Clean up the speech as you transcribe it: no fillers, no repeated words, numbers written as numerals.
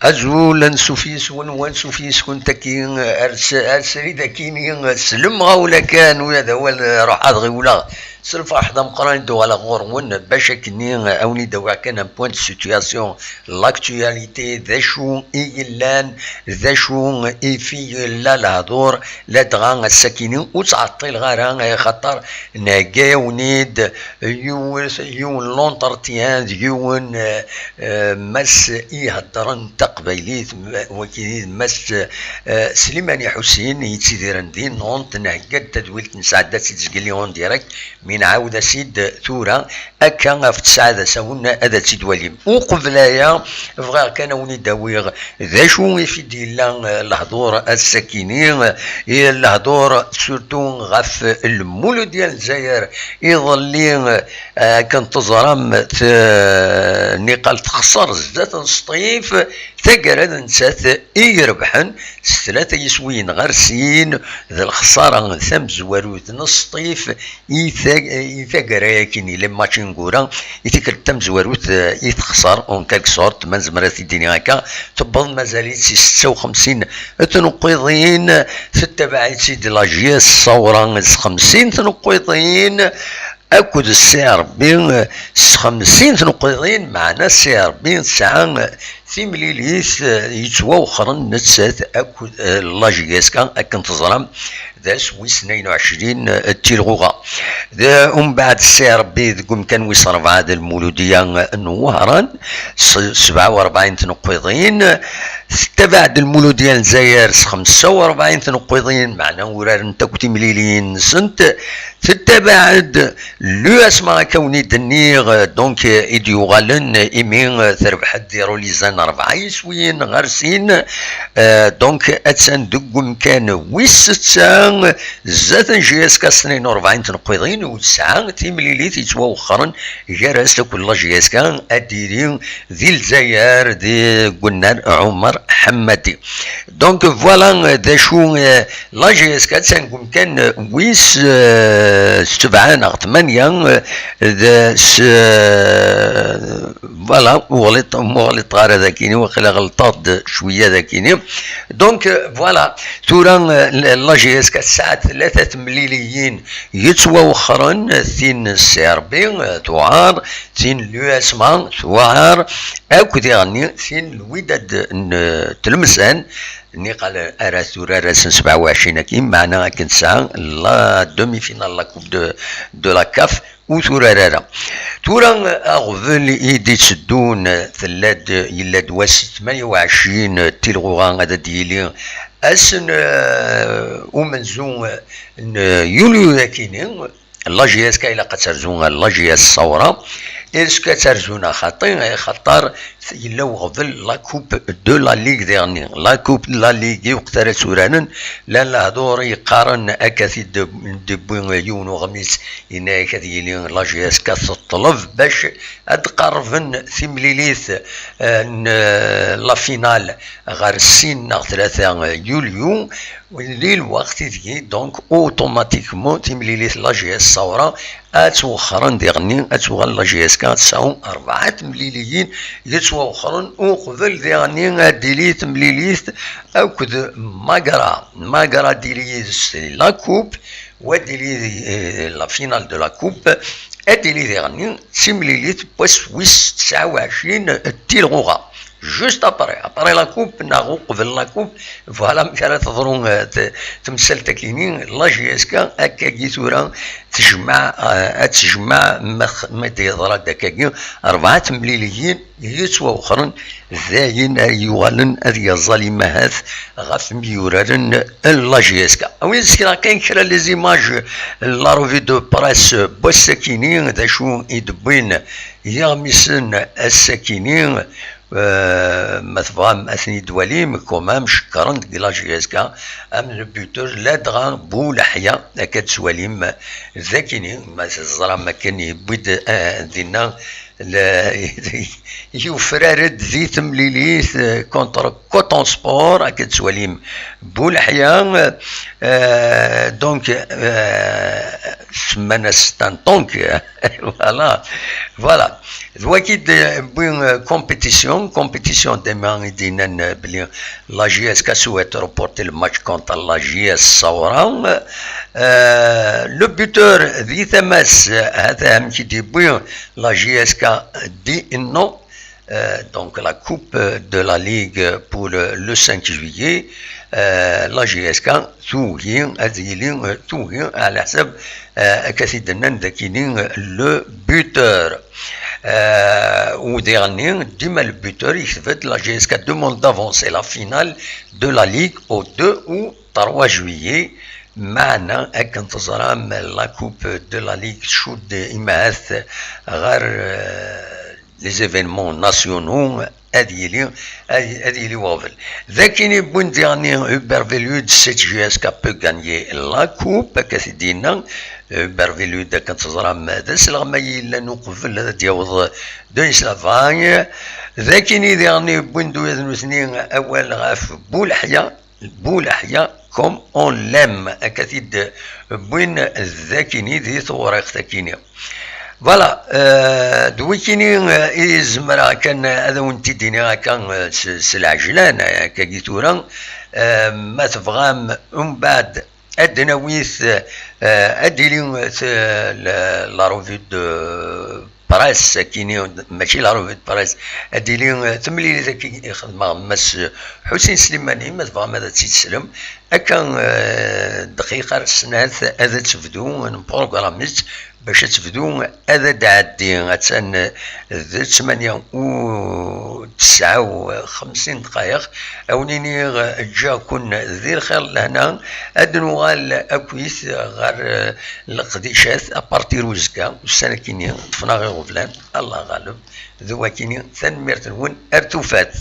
أزول سوفيس ونوان سوفيس كنت كين أرسلي ذاكيني سلم غاولا كان وهذا هو راح أدغي ولا سلفا حدا مقران دو على غورون باش كني أوني دوا كان ان بوان دو سيتياسيون لاكتواليتي ذا شو إيلان ذا شو في لا الهضور لا دغا السكيني وتعطي الغارة خاطر ناقا ونيد يون لونترتيان يون مس يهضرن تقبيليت وكيد مس سليماني حسين يتسيديرن دي نونت نهجد تدويلة نساعدة تتسجلي اون ديريكت من عاودة سيد ثورة أكا في تسعة ساونا هذا تسيد وليم وقبلايا فغير كان وني داويغ ذا شو في ديلا الهضور السكيني الهضور سورتو غف المولو ديال الجزائر يظلي كان تزرم نقال تخسر زات نسطيف ثقرد نسات يربحن ثلاثة يسوين غرسين ذا الخسارة ثم زواروت نسطيف يثقر كيني لما تنقورا يتكر تم زواروت يتخسر اون كالك سورت من زمرات الدنيا هكا تبض مازاليت 56 تنقيضين في التبعية سيدي لاجيس صورا 50 تنقيضين أكد السعر بين 50 تنقيضين معنا السعر بين ساعة في مليليث يتوخرن نتسات أكد لاجيس كان أكن تظلم ذا سويس 22 تيلغوغا ذا بعد السعر بيذ قم كان ويس 4 المولودية نوهران 47 تنقيضين بعد المولودية الجزائر 45 تنقيضين معنا ورار نتا كنتي مليلين سنت بعد لو اسمع كوني دنيغ دونك ايديوغالن ايمين تربح ديرو ليزان 4 يسوين غارسين دونك اتسان دقم كان ويستان زات جياس كا 42 تنقيضين وتسعة تيمليليت يتوخرن جرس كل جياس كان اديرين ذي الجزائر ذي قلنا عمر حمدي دونك فوالا ذا شو لا جياس كا تسان كان ويس 7 أو 8 ذا فوالا وغلط غير ذاكيني وخلا غلطات شويه ذاكيني دونك فوالا ثورا لا جي اس ساعات 3 مليليين يتوخرن ثين السيربي ثوار ثين لو اسمان ثوار اكو يعني ثين الوداد تلمسان ني قال اراسورا راس 27 كيم معنا كنت ساعه لا دومي فينال لا كوب دو لا كاف وثورارا تورا اغفل ايدي تسدون ثلاد يلاد واس 28 تيلغوغان هذا ديالي اسن ومنزون يوليو ذاكيني لا جي اس كايلا قد ترزون لا جي اس الصوره اسكو ترزونا خاطر إلا وغفل لا كوب دو لا ليغ ديرني لا كوب لا ليغ وقتها سورانن لا الهضور يقارن اكاثي دبوين يون وغميس إنا كذي لا جي اس كتطلب باش ادقرفن في مليليث لا فينال غير السين 3 يوليو ولي الوقت تجي دونك اوتوماتيكمون تمليليث لا جي اس الصوره اتوخرن ديغني اتوغل لا جي اس 4 مليليين يتوخرن وقبل ديغني ديليت مليليث اكد ماغرا ديليت لا كوب وديلي لا فينال دو لا كوب اديلي ديغني تمليليث بوس ويس 29 تيلغوغا جوست ابري لا كوب ناغو قبل لا كوب فوالا كانت تظرون تمثل تكينين لا جي اس كا هكا كيتورا تجمع ما تيضرا داكاكي 4 مليليين يتوخرن ذاين يوغالن هذه الظالمه هاث غاف ميورارن لا جي اس كا وين سكرا كاين كرا لي زيماج لا روفي دو بريس بوساكينين ذا شو يدبين يغمسن الساكينين مثلا اثني دواليم كومام شكرن لا جي اس كا ام البيوتور لا دغا بو لحيا كتسواليم ذاكيني ما الزرا ما كان يبيد دينا يفرارد ذي تمليليث كونتر كوتون سبور هكا تسواليم بولحيا. دونك سمانا ستان طونك فوالا واكيد بوين كومبيتيسيون ديما دينا بلي لا جي اس كا سويت روبورتي الماتش كونتر لا جي اس صورا. لو بوتور ذي ثماس هذا هم كي دي بوين لا جي اس كا دي نو. Donc la coupe de la Ligue pour le 5 juillet, la GSK توهين أذيلين توهين على حسب كثير ذاكينين لو بوتور. وديرني ديما لو بوتور يثبت لا GSK demande d'avancer la finale de la Ligue au 2 ou 3 juillet. معنا هكا انتظر لا كوب دو لا ليغ شود إماث غير les événements nationaux هذه وافل. ذاكيني بون ديرني هوبرفيلود 7 GSK peut gagner la coupe كثيدينا هوبرفيلود كنتظر ماذا سلغما يلا نقفل ديوض دونيس لافاي. ذاكيني ديرني بون دوزن اثنين اول غاف بولحيا كوم اون لام كثيد بوين ذاكيني ذي ثوريق ذاكيني فوالا. دويكيني إزمرا كان هذا وانتي ديني كان سلعجلان كاكيتورا ما تبغام من بعد أدناويث أديلين لا روفي دو براس كيني ماشي لا روفي دو براس أديلين تملي ذاك يخدم مس حسين سليماني ما تبغام هذا تيتسلم أكان دقيقة سنات هذا تبدو بروغراميست باش تبدو هذا دعدي غتسان 58 دقائق أونيني جا كون ذي الخير لهنا أدنوغال أكويث غير القديشات أبارتير وزكا والسنة كيني طفنا غير غفلان الله غالب ذو كيني ثان ميرتنون أرتوفات.